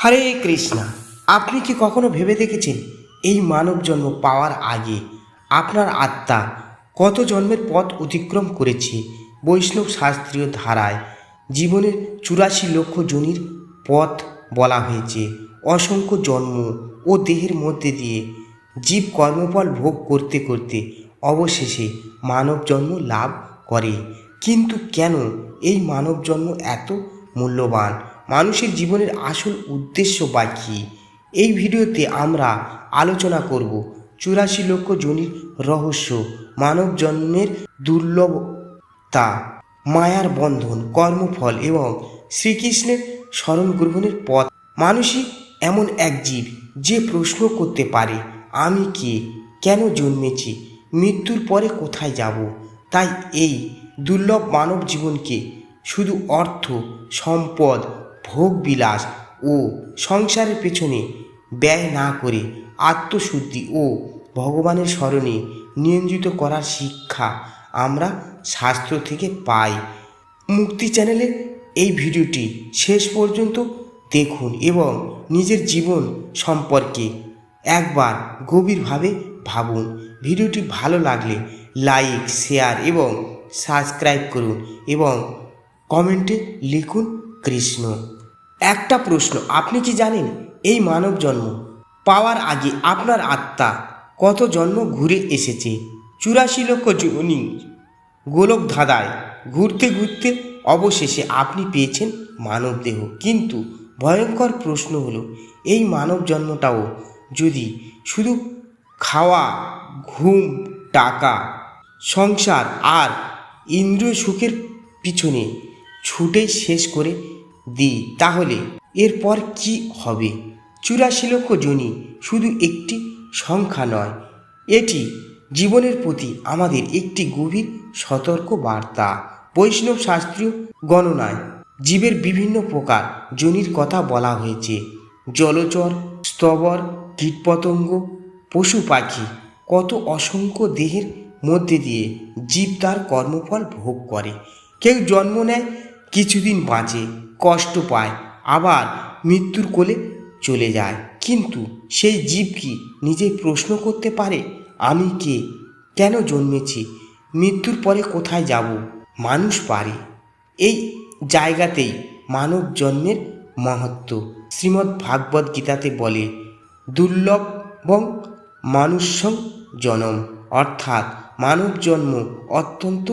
হরে কৃষ্ণা। আপনি কি কখনো ভেবে দেখেছেন এই মানব জন্ম পাওয়ার আগে আপনার আত্মা কত জন্মের পথ অতিক্রম করেছে? বৈষ্ণব শাস্ত্রীয় ধারায় জীবনের 84 লক্ষ যোনির পথ বলা হয়েছে। অসংখ্য জন্ম ও দেহের মধ্যে দিয়ে জীব কর্মফল ভোগ করতে করতে অবশেষে মানব জন্ম লাভ করে। কিন্তু কেন এই মানব জন্ম এত মূল্যবান? মানুষের জীবনের আসল উদ্দেশ্য বা কী? এই ভিডিওতে আমরা আলোচনা করব 84 লক্ষ যোনির রহস্য, মানব জন্মের দুর্লভতা, মায়ার বন্ধন, কর্মফল এবং শ্রীকৃষ্ণের শরণ গ্রহণের পথ। মানুষই এমন এক জীব যে প্রশ্ন করতে পারে, আমি কে, কেন জন্মেছি, মৃত্যুর পরে কোথায় যাব। তাই এই দুর্লভ মানব জীবনকে শুধু অর্থ, সম্পদ, ভোগবিলাস ও সংসারের পেছনে ব্যয় না করে আত্মশুদ্ধি ও ভগবানের স্মরণে নিয়োজিত করার শিক্ষা আমরা শাস্ত্র থেকে পাই। মুক্তি চ্যানেলের এই ভিডিওটি শেষ পর্যন্ত দেখুন এবং নিজের জীবন সম্পর্কে একবার গভীরভাবে ভাবুন। ভিডিওটি ভালো লাগলে লাইক, শেয়ার এবং সাবস্ক্রাইব করুন এবং কমেন্টে লিখুন কৃষ্ণ। একটা প্রশ্ন, আপনি কি জানেন এই মানব জন্ম পাওয়ার আগে আপনার আত্মা কত জন্ম ঘুরে এসেছে? 84 লক্ষ যোনি গোলক ধাঁধায় ঘুরতে ঘুরতে অবশেষে আপনি পেয়েছেন মানব দেহ। কিন্তু ভয়ঙ্কর প্রশ্ন হলো, এই মানব জন্মটাও যদি শুধু খাওয়া, ঘুম, টাকা, সংসার আর ইন্দ্রিয় সুখের পিছনে ছুটেই শেষ করে দিই, তাহলে এরপর কি হবে? 84 লক্ষ যোনি শুধু একটি সংখ্যা নয়, এটি জীবনের প্রতি আমাদের একটি গভীর সতর্ক বার্তা। বৈষ্ণব শাস্ত্রীয় গণনায় জীবের বিভিন্ন প্রকার যোনির কথা বলা হয়েছে। জলচর, স্থবর, কীটপতঙ্গ, পশু পাখি, কত অসংখ্য দেহের মধ্যে দিয়ে জীব তার কর্মফল ভোগ করে। কেউ জন্ম নেয়, কিছুদিন বাঁচে, কষ্ট পায়, আবার মৃত্যুর কোলে চলে যায়। কিন্তু সেই জীব কি নিজেই প্রশ্ন করতে পারে, আমি কে, কেন জন্মেছি, মৃত্যুর পরে কোথায় যাব? মানুষ পারে। এই জায়গাতেই মানব জন্মের মহত্ব। শ্রীমদ্ ভাগবত গীতাতে বলে, দুর্লভং মানুষ্যং জনম, অর্থাৎ মানব জন্ম অত্যন্ত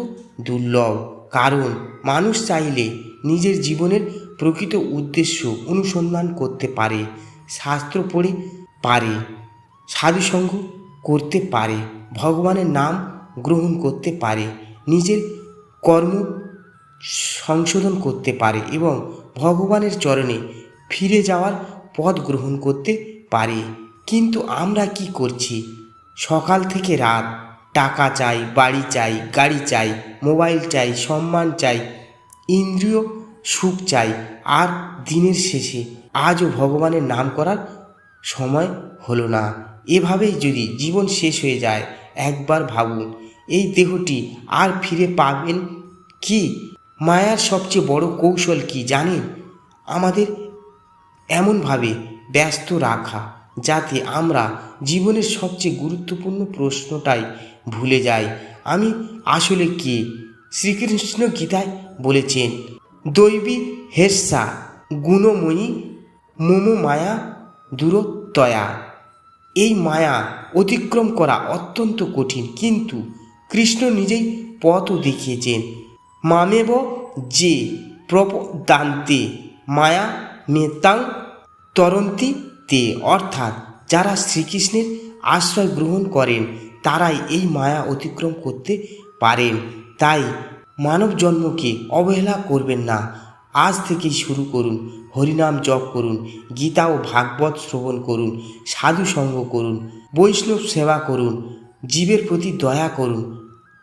দুর্লভ। কারণ মানুষ চাইলে নিজের জীবনের প্রকৃত উদ্দেশ্য অনুসন্ধান করতে পারে, শাস্ত্র পড়ে পারে, সাধুসঙ্গ করতে পারে, ভগবানের নাম গ্রহণ করতে পারে, নিজের কর্ম সংশোধন করতে পারে এবং ভগবানের চরণে ফিরে যাওয়ার পথ গ্রহণ করতে পারে। কিন্তু আমরা কি করছি? সকাল থেকে রাত টাকা চাই, বাড়ি চাই, গাড়ি চাই, মোবাইল চাই, সম্মান চাই, ইন্দ্রিয় সুখ চাই, আর দিনের শেষে আজও ভগবানের নাম করার সময় হলো না। এভাবেই যদি জীবন শেষ হয়ে যায়, একবার ভাবুন, এই দেহটি আর ফিরে পাবেন কি? মায়ার সবচেয়ে বড় কৌশল কি জানেন? আমাদের এমনভাবে ব্যস্ত রাখা যাতে আমরা জীবনের সবচেয়ে গুরুত্বপূর্ণ প্রশ্নটাই ভুলে যাই, আমি আসলে কে। শ্রীকৃষ্ণ গীতায় বলেছেন, দৈবী হেস্যা গুণময়ী মম মায়া দূরত্বয়া। এই মায়া অতিক্রম করা অত্যন্ত কঠিন, কিন্তু কৃষ্ণ নিজেই পথও দেখিয়েছেন। মামেব যে প্রপদান্তে মায়া মেতাং তরন্তি তে, অর্থাৎ যারা শ্রীকৃষ্ণের আশ্রয় গ্রহণ করেন তারাই এই মায়া অতিক্রম করতে পারেন। তাই মানব জন্মকে অবহেলা করবেন না। আজ থেকেই শুরু করুন, হরিনাম জপ করুন, গীতা ও ভাগবত শ্রবণ করুন, সাধু সঙ্গ করুন, বৈষ্ণব সেবা করুন, জীবের প্রতি দয়া করুন,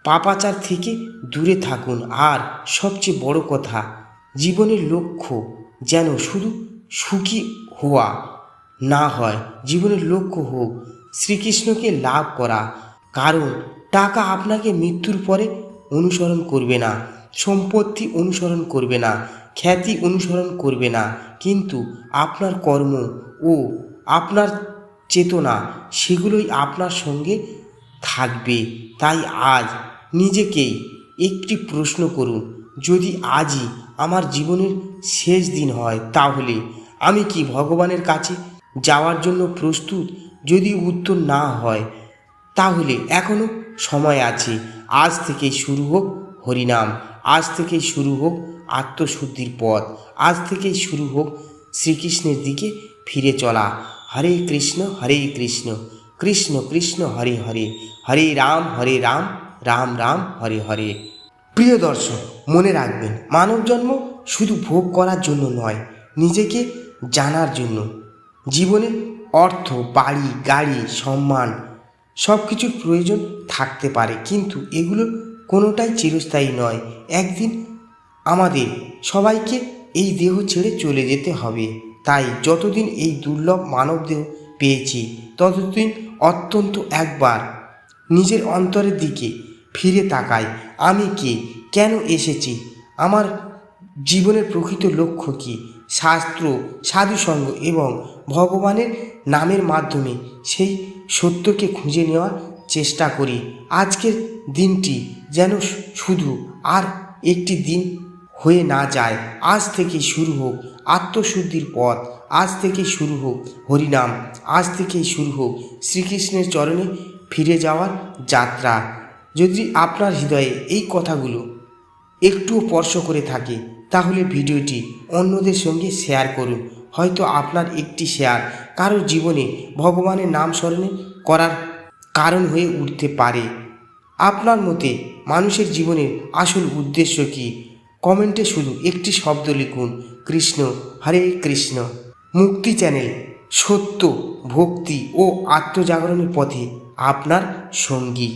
পাপাচার থেকে দূরে থাকুন। আর সবচেয়ে বড় কথা, জীবনের লক্ষ্য যেন শুধু সুখী হওয়া না হয়, জীবনের লক্ষ্য হোক শ্রীকৃষ্ণকে লাভ করা। কারণ টাকা আপনাকে মৃত্যুর পরে অনুসরণ করবে না, সম্পত্তি অনুসরণ করবে না, খ্যাতি অনুসরণ করবে না, কিন্তু আপনার কর্ম ও আপনার চেতনা সেগুলোই আপনার সঙ্গে থাকবে। তাই আজ নিজেকেই একটি প্রশ্ন করুন, যদি আজই আমার জীবনের শেষ দিন হয় তাহলে আমি কি ভগবানের কাছে যাওয়ার জন্য প্রস্তুত? যদি উত্তর না হয় তাহলে এখনো সময় আছে। আজ থেকেই শুরু হোক হরিনাম, আজ থেকেই শুরু হোক আত্মশুদ্ধির পথ, আজ থেকেই শুরু হোক শ্রীকৃষ্ণের দিকে ফিরে চলা। হরে কৃষ্ণ কৃষ্ণ কৃষ্ণ হরে হরে, হরে রাম রাম রাম হরে হরে। প্রিয় দর্শক, মনে রাখবেন, মানব জন্ম শুধু ভোগ করার জন্য নয়, নিজেকে জানার জন্য। জীবনে অর্থ, বাড়ি, গাড়ি, সম্মান সব কিছুর প্রয়োজন থাকতে পারে, কিন্তু এগুলো কোনোটাই চিরস্থায়ী নয়। একদিন আমাদের সবাইকে এই দেহ ছেড়ে চলে যেতে হবে। তাই যতদিন এই দুর্লভ মানব দেহ পেয়েছি ততদিন অত্যন্ত একবার নিজের অন্তরের দিকে ফিরে তাকাই। আমি কে, কেন এসেছি, আমার জীবনের প্রকৃত লক্ষ্য কী। শাস্ত্র, সাধুসঙ্গ এবং ভগবানের নামের মাধ্যমে সেই সত্যকে খুঁজে নেওয়ার চেষ্টা করি। আজকের দিনটি যেন শুধু আর একটি দিন হয়ে না যায়। আজ থেকে শুরু হোক আত্মশুদ্ধির পথ, আজ থেকে শুরু হোক হরিনাম, আজ থেকেই শুরু হোক শ্রীকৃষ্ণের চরণে ফিরে যাওয়ার যাত্রা। যদি আপনার হৃদয়ে এই কথাগুলো একটুও স্পর্শ করে থাকে তাহলে ভিডিওটি অন্যদের সঙ্গে শেয়ার করুন। হয়তো আপনার একটি শেয়ার কারোর জীবনে ভগবানের নাম স্মরণে করার কারণ হয়ে উঠতে পারে। আপনার মতে মানুষের জীবনের আসল উদ্দেশ্য কী? কমেন্টে শুধু একটি শব্দ লিখুন, কৃষ্ণ। হরে কৃষ্ণ। মুক্তি চ্যানেল সত্য, ভক্তি ও আত্মজাগরণের পথে আপনার সঙ্গী।